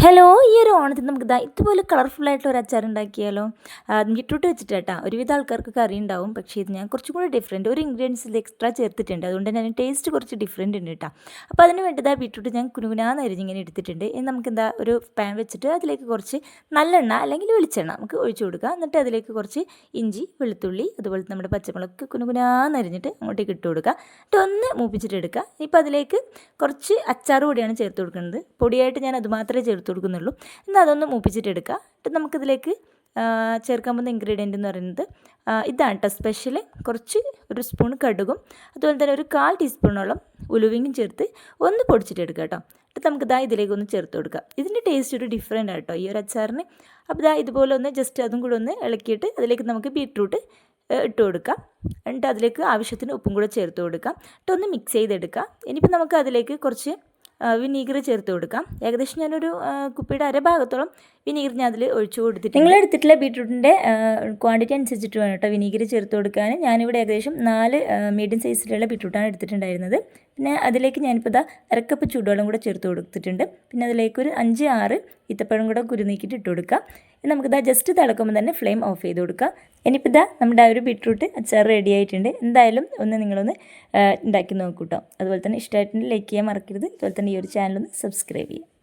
Hello, ഈ ഒരു ഓണത്തിന് നമുക്ക് ഇതുപോലെ കളർഫുൾ ആയിട്ടുള്ള ഒരു അച്ചാർ ഉണ്ടാക്കിയാലോ? ബീട്രൂട്ട് വെച്ചിട്ട് കേട്ടോ. ഒരുവിധ ആൾക്കാർക്കൊക്കെ അറിയുണ്ടാവും, പക്ഷേ ഇത് ഞാൻ കുറച്ചും കൂടി ഡിഫറെൻറ്റ് ഒരു ഇൻഗ്രീഡിയൻസ് ഇത് എക്സ്ട്രാ ചേർത്തിട്ടുണ്ട്. അതുകൊണ്ട് തന്നെ ടേസ്റ്റ് കുറച്ച് ഡിഫറെൻറ്റ് ഉണ്ട് കേട്ടോ. അപ്പോൾ അതിന് വേണ്ടി ബീട്രൂട്ട് ഞാൻ കുനുകുനാന്ന് അരിഞ്ഞിങ്ങനെ എടുത്തിട്ടുണ്ട്. ഇനി നമുക്ക് ഒരു പാൻ വെച്ചിട്ട് അതിലേക്ക് കുറച്ച് നല്ലെണ്ണ അല്ലെങ്കിൽ വെളിച്ചെണ്ണ നമുക്ക് ഒഴിച്ചു കൊടുക്കുക. എന്നിട്ട് അതിലേക്ക് കുറച്ച് ഇഞ്ചി, വെളുത്തുള്ളി, അതുപോലെ നമ്മുടെ പച്ചമുളക് കുനുകുനാന്ന് അരിഞ്ഞിട്ട് അങ്ങോട്ടേക്ക് ഇട്ട് കൊടുക്കുക. എന്നിട്ട് ഒന്ന് മൂപ്പിച്ചിട്ട് എടുക്കുക. ഇപ്പോൾ അതിലേക്ക് കുറച്ച് അച്ചാർ പൊടിയാണ് ചേർത്ത് കൊടുക്കുന്നത്. പൊടിയായിട്ട് ഞാൻ അത് മാത്രമേ ചേർത്ത് കൊടുക്കുന്നുള്ളൂ. എന്നാൽ അതൊന്ന് മൂപ്പിച്ചിട്ടെടുക്കുക. എന്നിട്ട് നമുക്കിതിലേക്ക് ചേർക്കാൻ പോകുന്ന ഇൻഗ്രീഡിയൻ്റ് എന്ന് പറയുന്നത് ഇതാണ് കേട്ടോ സ്പെഷ്യൽ. കുറച്ച് ഒരു സ്പൂൺ കടുകും അതുപോലെ തന്നെ ഒരു 1/4 ടീസ്പൂണോളം ഉലുവയും ചേർത്ത് ഒന്ന് പൊടിച്ചിട്ടെടുക്കുക കേട്ടോ. എന്നിട്ട് നമുക്ക് ഇതിലേക്ക് ഒന്ന് ചേർത്ത് കൊടുക്കുക. ഇതിൻ്റെ ടേസ്റ്റ് ഒരു ഡിഫറെൻ്റ് ആട്ടോ ഈ ഒരു അച്ചാറിന്. അപ്പോൾ ഇതുപോലെ ഒന്ന് ജസ്റ്റ് അതും കൂടെ ഒന്ന് ഇളക്കിയിട്ട് അതിലേക്ക് നമുക്ക് ബീട്രൂട്ട് ഇട്ട് കൊടുക്കാം. എന്നിട്ട് അതിലേക്ക് ആവശ്യത്തിന് ഉപ്പും കൂടെ ചേർത്ത് കൊടുക്കാം. എന്നിട്ടൊന്ന് മിക്സ് ചെയ്തെടുക്കുക. ഇനിയിപ്പോൾ നമുക്ക് അതിലേക്ക് കുറച്ച് വിനീഗർ ചേർത്ത് കൊടുക്കാം. ഏകദേശം ഞാനൊരു കുപ്പിയുടെ അരഭാഗത്തോളം വിനീഗർ ഞാൻ അതിൽ ഒഴിച്ചു കൊടുത്തിട്ട് നിങ്ങൾ എടുത്തിട്ടുള്ള ബീട്രൂട്ടിൻ്റെ ക്വാണ്ടിറ്റി അനുസരിച്ചിട്ട് വേണം കേട്ടോ വിനീഗർ ചേർത്ത് കൊടുക്കാൻ. ഞാനിവിടെ ഏകദേശം 4 മീഡിയം സൈസിലുള്ള ബീട്രൂട്ടാണ് എടുത്തിട്ടുണ്ടായിരുന്നത്. പിന്നെ അതിലേക്ക് ഞാനിപ്പോൾ അരക്കപ്പ് ചൂടുവെള്ളം കൂടെ ചേർത്ത് കൊടുത്തിട്ടുണ്ട്. പിന്നെ അതിലേക്ക് ഒരു 5-6 ഈത്തപ്പഴം കൂടെ കുരുനീക്കിയിട്ട് ഇട്ട് കൊടുക്കാം. നമുക്ക് ജസ്റ്റ് തിളക്കുമ്പോൾ തന്നെ ഫ്ലെയിം ഓഫ് ചെയ്ത് കൊടുക്കാം. ഇനിയിപ്പോൾ നമ്മുടെ ഒരു ബീട്രൂട്ട് അച്ചാർ റെഡി ആയിട്ടുണ്ട്. എന്തായാലും നിങ്ങളൊന്ന് ഉണ്ടാക്കി നോക്കൂ കേട്ടോ. അതുപോലെ തന്നെ ഇഷ്ടമായിട്ടുണ്ടെങ്കിൽ ലൈക്ക് ചെയ്യാൻ മറക്കരുത്. അതുപോലെ തന്നെ ഈ ഒരു ചാനൽ ഒന്ന് സബ്സ്ക്രൈബ് ചെയ്യുക.